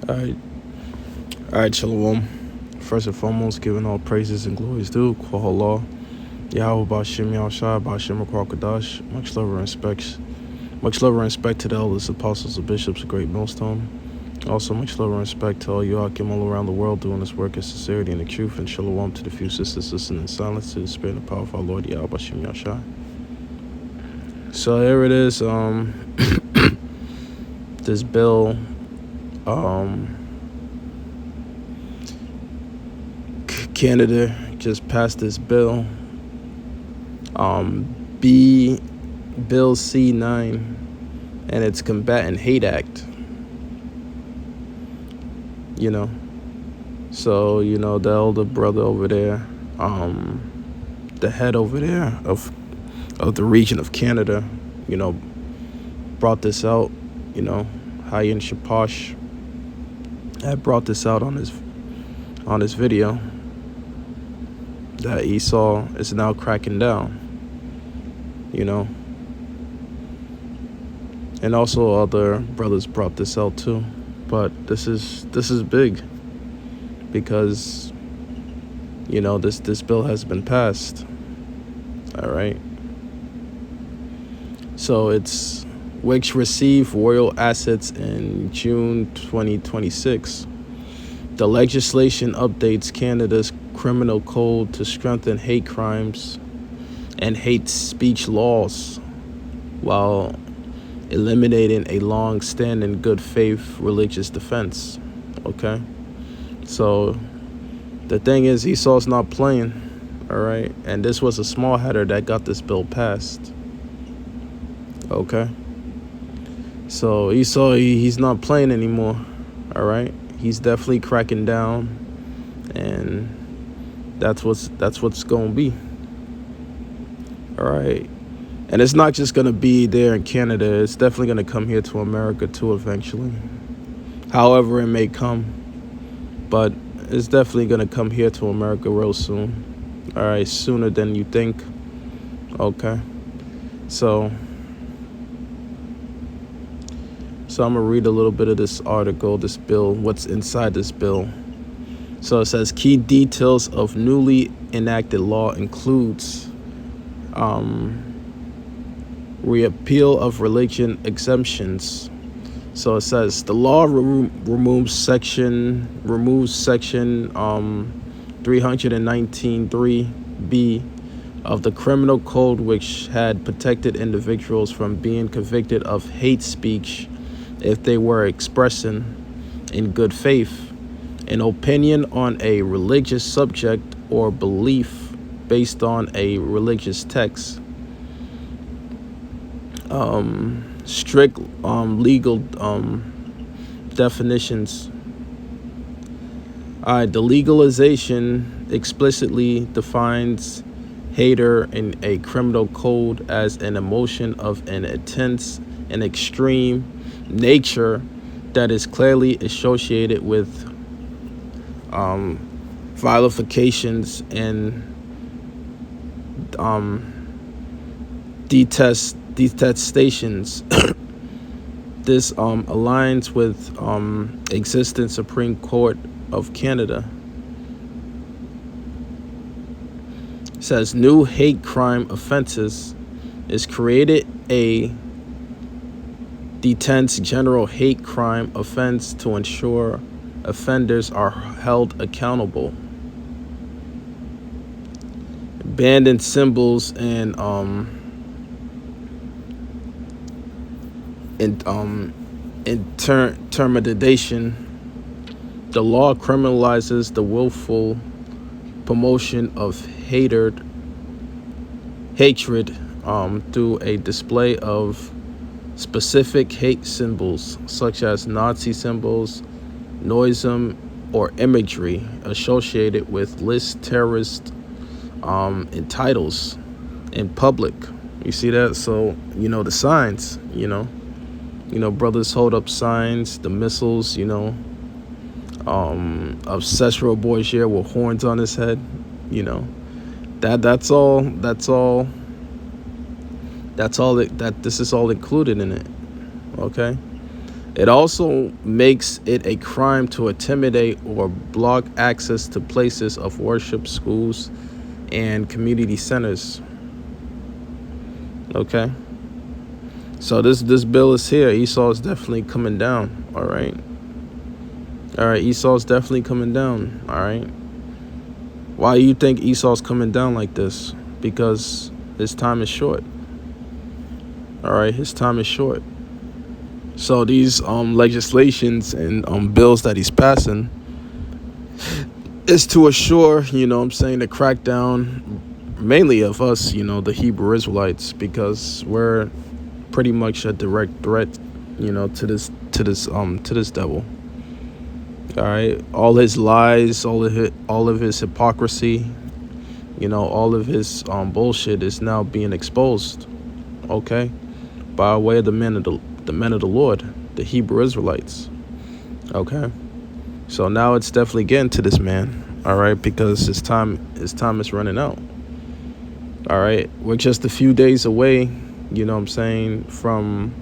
All right, all right, Shalom. First and foremost, giving all praises and glories due, Kwahalah, Yahweh Bashim Yahushua, Bashim Kwakadash. Much love and respect to the elders, apostles, and bishops of Great Millstone. Also, much love and respect to all you Akim all around the world doing this work in sincerity and the truth. And Shalom to the few sisters listening in silence to the spirit and power of our Lord Yahweh Bashim Yahushua. So here it is. This bill. Canada just passed this bill, Bill C9, and it's Combatant Hate Act. So the elder brother over there, the head over there of the region of Canada, brought this out. Hayan Shapash had brought this out on his video that Esau is now cracking down, and also other brothers brought this out too. But this is big because this bill has been passed. All right. So it's which receive royal assets in June 2026. The legislation updates Canada's criminal code to strengthen hate crimes and hate speech laws while eliminating a long-standing good faith religious defense. Okay? So the thing is, Esau's not playing, all right? And this was a small header that got this bill passed. Okay? So Esau, he's not playing anymore, all right? He's definitely cracking down, and that's what's going to be. All right. And it's not just going to be there in Canada. It's definitely going to come here to America too eventually. However it may come. But it's definitely going to come here to America real soon. All right, sooner than you think. Okay. So I'm going to read a little bit of this article, this bill, what's inside this bill. So it says key details of newly enacted law includes repeal of religion exemptions. So it says the law removes section 319(3)(b) of the criminal code, which had protected individuals from being convicted of hate speech if they were expressing in good faith an opinion on a religious subject or belief based on a religious text. Strict legal definitions. The legalization explicitly defines hater in a criminal code as an emotion of an intense and extreme nature that is clearly associated with violations and detestations. This aligns with existing Supreme Court of Canada. It says new hate crime offenses is created a detents general hate crime offense to ensure offenders are held accountable. Abandon symbols and intimidation. The law criminalizes the willful promotion of hatred through a display of specific hate symbols such as Nazi symbols, noism, or imagery associated with list terrorist titles in public. You see that? So the signs, brothers hold up signs, the missiles, of Cicero Borgia with horns on his head, that's all this is all included in it. Okay. It also makes it a crime to intimidate or block access to places of worship, schools, and community centers. Okay, so this bill is here. Esau is definitely coming down. All right. Esau's definitely coming down. All right. Why do you think Esau's coming down like this? Because his time is short. All right, his time is short. So these legislations and bills that he's passing is to assure, the crackdown mainly of us, the Hebrew Israelites, because we're pretty much a direct threat, to this devil. All right, all his lies, all of his hypocrisy, all of his bullshit is now being exposed. Okay, by way of the men of the Lord, the Hebrew Israelites. Okay, so now it's definitely getting to this man. All right, because his time is running out. All right, we're just a few days away, from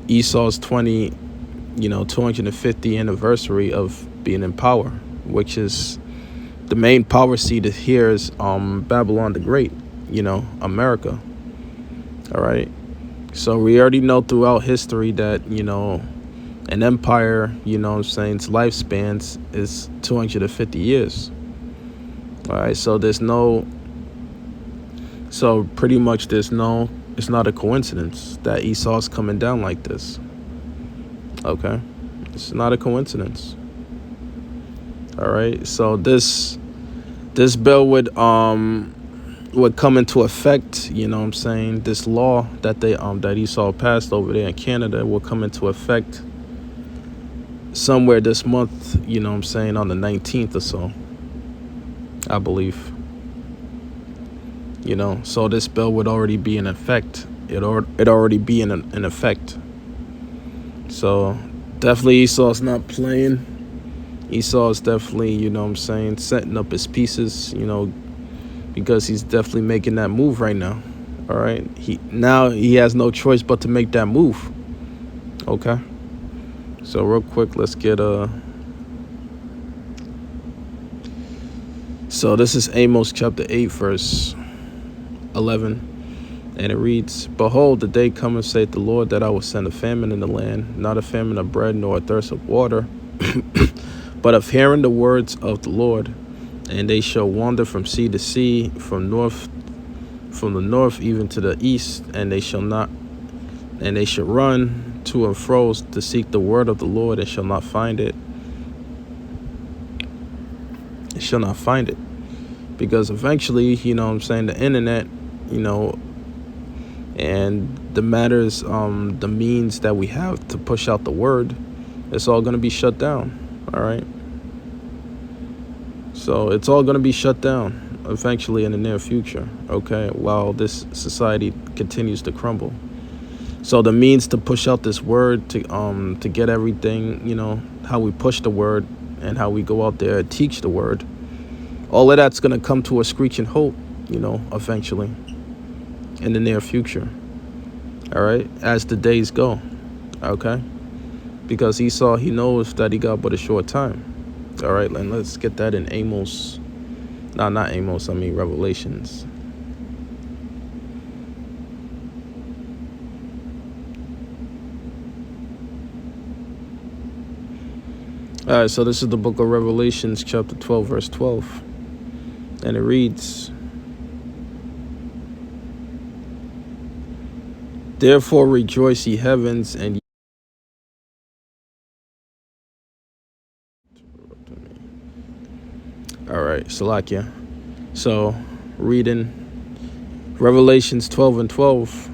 Esau's 250th anniversary of being in power, which is the main power seat here is Babylon the Great, America. All right, so we already know throughout history that an empire, its lifespans is 250 years. All right, so pretty much it's not a coincidence that Esau's coming down like this. Okay, it's not a coincidence. All right, so this bill would come into effect. This law that that Esau passed over there in Canada will come into effect somewhere this month. On the 19th or so, I believe. So this bill would already be in effect. It already be in effect. So definitely Esau's not playing. Esau is definitely, setting up his pieces, because he's definitely making that move right now. All right. He has no choice but to make that move. Okay. So real quick, let's get so this is Amos chapter 8, verse 11. And it reads, "Behold, the day cometh, saith the Lord, that I will send a famine in the land, not a famine of bread, nor a thirst of water, but of hearing the words of the Lord. And they shall wander from sea to sea, from the north even to the east, and they shall run to and fro to seek the word of the Lord, and shall not find it. It shall not find it." Because eventually, the internet, and the matters, the means that we have to push out the word, it's all going to be shut down. All right. So it's all going to be shut down eventually in the near future. Okay. While this society continues to crumble. So the means to push out this word, to get everything, how we push the word and how we go out there and teach the word, all of that's going to come to a screeching halt, eventually in the near future. All right, as the days go. Okay, because Esau, he knows that he got but a short time. All right, and let's get that in Amos. No, not Amos. I mean Revelations. All right, so this is the book of Revelations, chapter 12, verse 12. And it reads, "Therefore rejoice, ye heavens, and ye..." All right, Salakia. So, reading Revelations 12 and 12.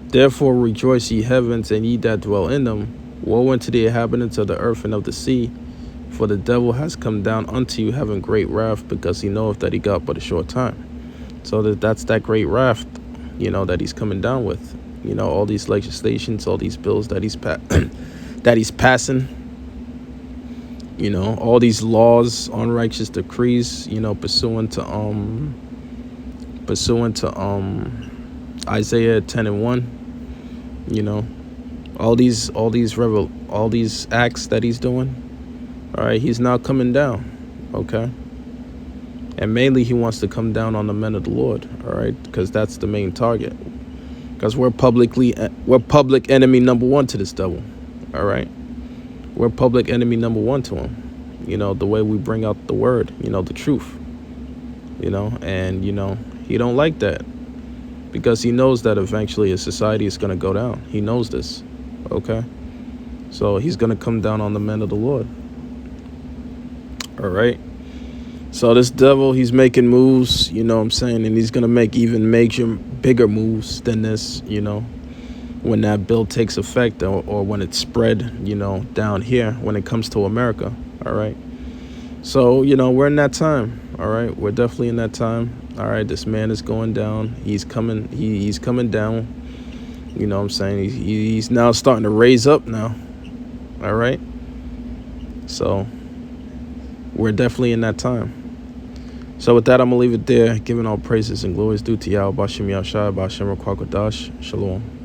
"Therefore rejoice, ye heavens, and ye that dwell in them. Woe unto the inhabitants of the earth and of the sea, for the devil has come down unto you, having great wrath, because he knoweth that he got but a short time." So that's that great wrath, that he's coming down with. All these legislations, all these bills that he's passing. All these laws, unrighteous decrees. Pursuant to Isaiah 10 and 1. all these acts that he's doing, all right, he's now coming down, okay? And mainly he wants to come down on the men of the Lord, all right? Because that's the main target. Because we're public enemy number one to this devil, all right? We're public enemy number one to him. You know, the way we bring out the word, you know, the truth, you know, and, you know, he don't like that because he knows that eventually his society is going to go down. He knows this, okay? So he's going to come down on the men of the Lord, all right? So this devil, he's making moves, you know what I'm saying? And he's going to make even bigger moves than this, you know, when that bill takes effect or when it's spread, you know, down here when it comes to America, all right? So, you know, we're in that time, all right? We're definitely in that time, all right? This man is going down. He's coming down, you know what I'm saying? He's now starting to raise up now, all right? So we're definitely in that time. So with that, I'm going to leave it there, giving all praises and glories due to Yahweh Bashem Yahshai Bashem Rakwakadash. Shalom.